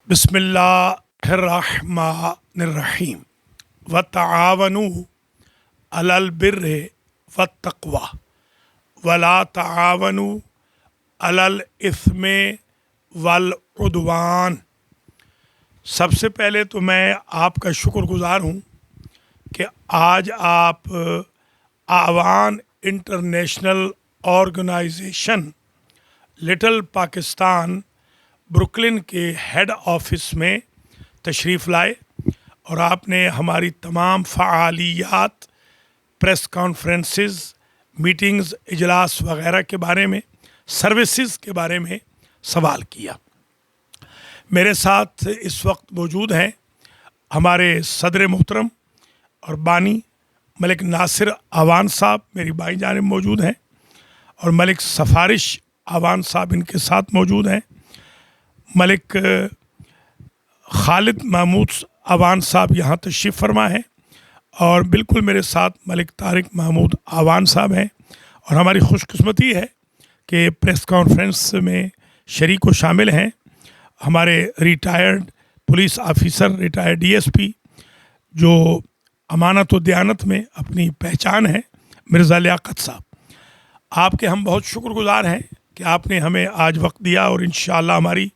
बिस्मिल्लाहिर्रहमानिर्रहीम वतआवनु अलल बिर्रि वत्तक़वा वला तआवनु अलल इस्मे वल उद्वान। सबसे पहले तो मैं आपका शुक्रगुज़ार हूँ कि आज आप Awan international organization little Pakistan Brooklyn के हेड ऑफिस में तशरीफ़ लाए और आपने हमारी तमाम फ़आलियात, प्रेस कॉन्फ्रेंसेस, मीटिंग्स, इजलास वग़ैरह के बारे में, सर्विसेज के बारे में सवाल किया। मेरे साथ इस वक्त मौजूद हैं हमारे सदर मोहतरम और बानी मलिक नासिर आवान साहब मेरी बाईं जानिब मौजूद हैं, और मलिक सफारिश आवान साहब इनके साथ मौजूद हैं। मलिक खालिद महमूद आवान साहब यहाँ तशरीफ़ फरमा है, और बिल्कुल मेरे साथ मलिक तारिक महमूद आवान साहब हैं। और हमारी खुशकिस्मती है कि प्रेस कॉन्फ्रेंस में शरीक व शामिल हैं हमारे retired police officer, retired DSP, जो अमानत व दयानत में अपनी पहचान है, मिर्ज़ा लियाकत साहब। आपके हम बहुत शुक्रगुज़ार हैं कि आपने हमें आज वक्त दिया, और इंशाअल्लाह हमारी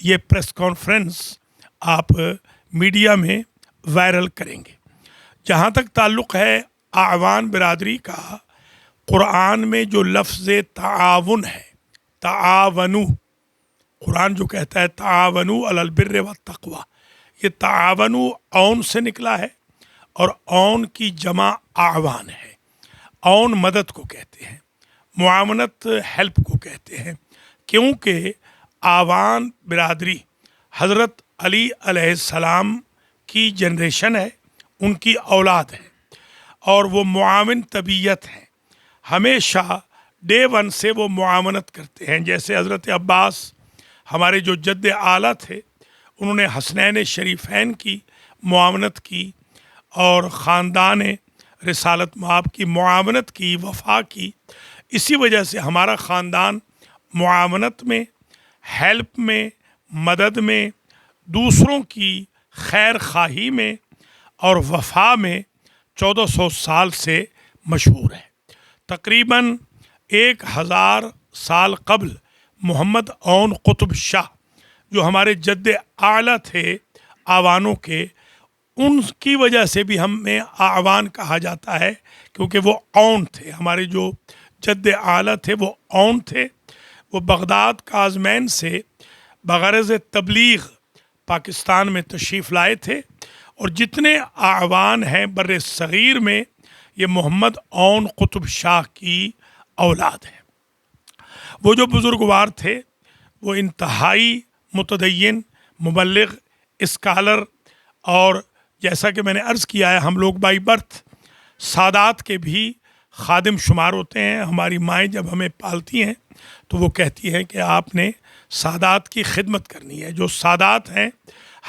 ये प्रेस कॉन्फ्रेंस आप मीडिया में वायरल करेंगे। जहाँ तक ताल्लुक़ है आवान बिरादरी का, कुरान में जो लफ्ज़ ताआवुन है, ताआवनु, कुरान जो कहता है ताआवनु अलल बिर्रि वत्तक़वा, ये ताआवनु औन से निकला है, और औन की जमा आवान है। औन मदद को कहते हैं, मुआवनत हेल्प को कहते हैं, क्योंकि आवान बिरादरी हज़रत अली अलैहिस्सलाम की जनरेशन है, उनकी औलाद है, और वो मुआविन तबीयत है। हमेशा डे वन से वो मुआवनत करते हैं। जैसे हज़रत अब्बास हमारे जो जद्द आला थे, उन्होंने हसनैन शरीफैन की मुआवनत की, और ख़ानदान रिसालत माब की मुआवनत की, वफ़ा की। इसी वजह से हमारा ख़ानदान मुआवनत में, हेल्प में, मदद में, दूसरों की खैर खाही में और वफ़ा में 1400 साल से मशहूर है। तकरीबन 1000 साल कबल मोहम्मद औन कुतुब शाह, जो हमारे जद्द आला थे आवानों के, उनकी वजह से भी हमें आवान कहा जाता है, क्योंकि वो औन थे। हमारे जो जद्द आला थे वो औन थे। वो बगदाद काज़मैन से बग़रज़ तबलीग पाकिस्तान में तशरीफ़ लाए थे, और जितने आवान हैं बर्रे सग़ीर में, ये मोहम्मद औन कुतुब शाह की औलाद है। वो जो बुज़ुर्गवार थे, वो इंतहाई मुतदय्यन, मुबल्लिग, स्कॉलर, और जैसा कि मैंने अर्ज़ किया है, हम लोग बाई बर्थ सादात के भी खादिम शुमार होते हैं। हमारी माएँ जब हमें पालती हैं तो वो कहती हैं कि आपने सादात की खिदमत करनी है। जो सादात हैं,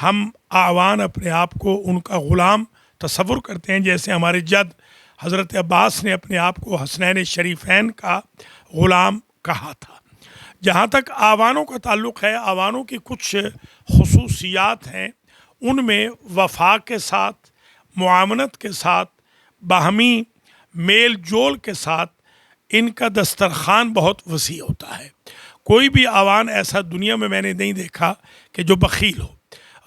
हम आवान अपने आप को उनका ग़ुलाम तसव्वुर करते हैं, जैसे हमारे जद हज़रत अब्बास ने अपने आप को हसनैन शरीफैन का ग़ुलाम कहा था। जहाँ तक आवानों का ताल्लुक़ है, आवानों की कुछ खुसूसियात हैं। उनमें वफ़ा के साथ, मुआवनत के साथ, बाहमी मेल जोल के साथ इनका दस्तरखान बहुत वसी होता है। कोई भी आवान ऐसा दुनिया में मैंने नहीं देखा कि जो बख़ील हो।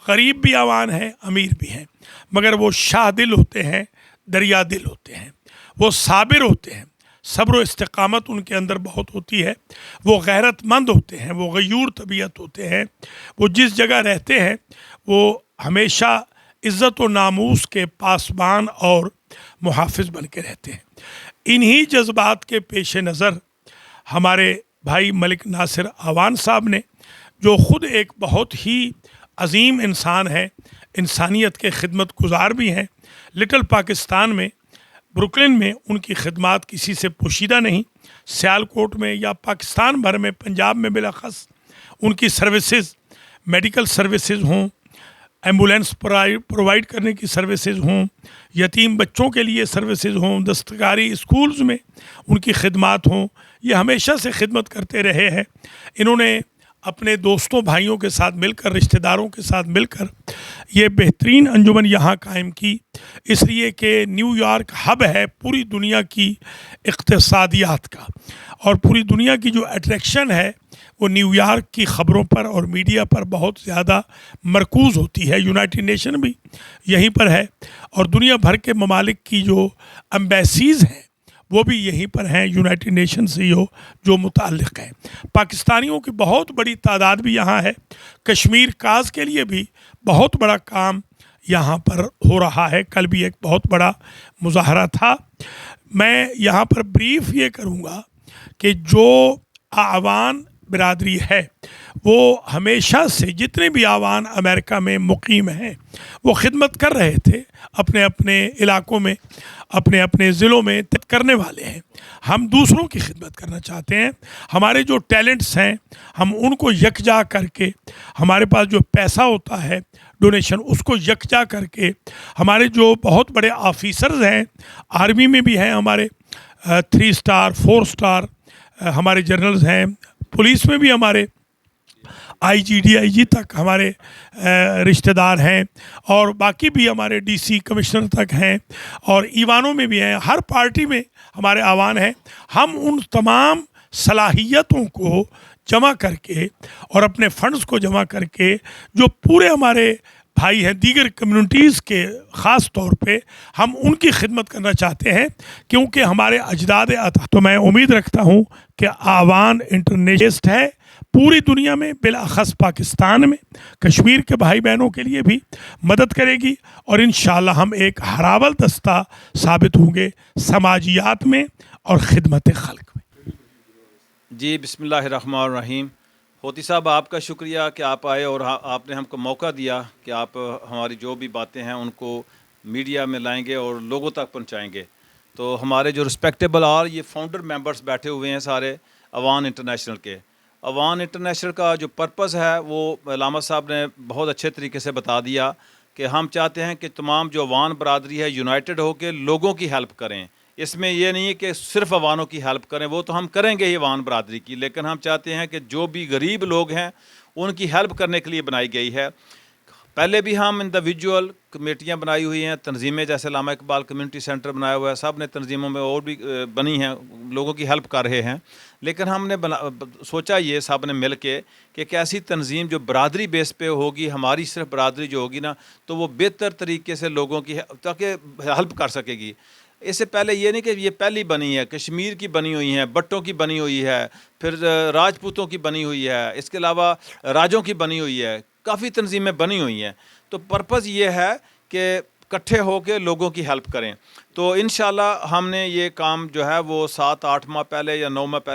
गरीब भी आवान हैं, अमीर भी हैं, मगर वो शाह दिल होते हैं, दरिया दिल होते हैं। वो साबिर होते हैं, सब्र व इस्तिक़ामत उनके अंदर बहुत होती है। वो गैरतमंद होते हैं, वो गयूर तबीयत होते हैं। वो जिस जगह रहते हैं वो हमेशा इज़्ज़त व नामूस के पासबान और मुहाफ़िज़ बन के रहते हैं। इन्हीं जज्बात के पेश नज़र हमारे भाई मलिक नासिर आवान साहब ने, जो ख़ुद एक बहुत ही अजीम इंसान है, इंसानियत के खिदमत गुज़ार भी हैं, लिटिल पाकिस्तान में ब्रुकलिन में उनकी खिदमात किसी से पोशीदा नहीं। सियालकोट में या पाकिस्तान भर में, पंजाब में बिलाख़स उनकी सर्विसेज, मेडिकल सर्विसेज हों, एम्बुलेंस प्रोवाइड करने की सर्विसेज हों, यतीम बच्चों के लिए सर्विसेज हों, दस्तकारी स्कूल्स में उनकी खिदमात हों, ये हमेशा से खिदमत करते रहे हैं। इन्होंने अपने दोस्तों भाइयों के साथ मिलकर, रिश्तेदारों के साथ मिलकर ये बेहतरीन अंजुमन यहाँ कायम की, इसलिए कि न्यूयॉर्क हब है पूरी दुनिया की इक़्तिसादियात का, और पूरी दुनिया की जो अट्रैक्शन है वो न्यूयॉर्क की ख़बरों पर और मीडिया पर बहुत ज़्यादा मरकूज़ होती है। यूनाइटेड नेशन भी यहीं पर है, और दुनिया भर के ममालिक की जो एम्बेसीज़ हैं वो भी यहीं पर हैं, यूनाइटेड नेशन से जो मुताल्लिक़ हैं। पाकिस्तानियों की बहुत बड़ी तादाद भी यहाँ है। कश्मीर काज के लिए भी बहुत बड़ा काम यहाँ पर हो रहा है। कल भी एक बहुत बड़ा मुज़ाहरा था। मैं यहाँ पर ब्रीफ ये करूँगा कि जो आवान बिरादरी है वो हमेशा से, जितने भी आवान अमेरिका में मुकीम हैं, वो खिदमत कर रहे थे अपने अपने इलाकों में, अपने अपने ज़िलों में करने वाले हैं। हम दूसरों की खिदमत करना चाहते हैं। हमारे जो टैलेंट्स हैं हम उनको यकजा करके, हमारे पास जो पैसा होता है डोनेशन, उसको यकजा करके, हमारे जो बहुत बड़े ऑफिसर्स हैं, आर्मी में भी हैं हमारे 3 स्टार 4 स्टार हमारे जनरल्स हैं, पुलिस में भी हमारे IG DIG तक हमारे रिश्तेदार हैं, और बाकी भी हमारे DC कमिश्नर तक हैं, और ईवानों में भी हैं। हर पार्टी में हमारे आवान हैं। हम उन तमाम सलाहियतों को जमा करके और अपने फंड्स को जमा करके, जो पूरे हमारे भाई हैं दीगर कम्युनिटीज़ के ख़ास तौर पे, हम उनकी खिदमत करना चाहते हैं, क्योंकि हमारे अजदाद अता। तो मैं उम्मीद रखता हूँ कि आवान इंटरनेशनल है पूरी दुनिया में, बिलाख़स पाकिस्तान में कश्मीर के भाई बहनों के लिए भी मदद करेगी, और इंशाअल्लाह हम एक हरावल दस्ता साबित होंगे समाजियात में और खिदमत खल्क में। जी, बिस्मिल्लाहिर्रहमानिर्रहीम। होती साहब, आपका शुक्रिया कि आप आए और आपने हमको मौका दिया कि आप हमारी जो भी बातें हैं उनको मीडिया में लाएंगे और लोगों तक पहुंचाएंगे। तो हमारे जो रिस्पेक्टेबल और ये फाउंडर मेंबर्स बैठे हुए हैं सारे अवान इंटरनेशनल के, अवान इंटरनेशनल का जो पर्पस है वो लामा साहब ने बहुत अच्छे तरीके से बता दिया कि हम चाहते हैं कि तमाम जो अवान बरादरी है यूनाइटेड हो के लोगों की हेल्प करें। इसमें ये नहीं है कि सिर्फ अवानों की हेल्प करें, वो तो हम करेंगे ही अवान बरादरी की, लेकिन हम चाहते हैं कि जो भी गरीब लोग हैं उनकी हेल्प करने के लिए बनाई गई है। पहले भी हम इंडिविजुअल कमेटियाँ बनाई हुई हैं, तंजीमें, जैसे लामा इकबाल कम्युनिटी सेंटर बनाया हुआ है, सब ने तंजीमों में और भी बनी हैं, लोगों की हेल्प कर रहे हैं। लेकिन हमने सोचा ये सब ने मिल के कि एक ऐसी तंजीम जो बरादरी बेस पे होगी, हमारी सिर्फ बरादरी जो होगी ना, तो वो बेहतर तरीके से लोगों की ताकि हेल्प कर सकेगी। इससे पहले ये नहीं कि ये पहली बनी है, कश्मीर की बनी हुई है, बट्टों की बनी हुई है, फिर राजपूतों की बनी हुई है, इसके अलावा राजों की बनी हुई है, काफ़ी तंजीमें बनी हुई हैं। तो पर्पज़ ये है कि इकट्ठे होकर लोगों की हेल्प करें। तो इंशाल्लाह हमने ये काम जो है वो 7-8 माह पहले या 9 माह पहले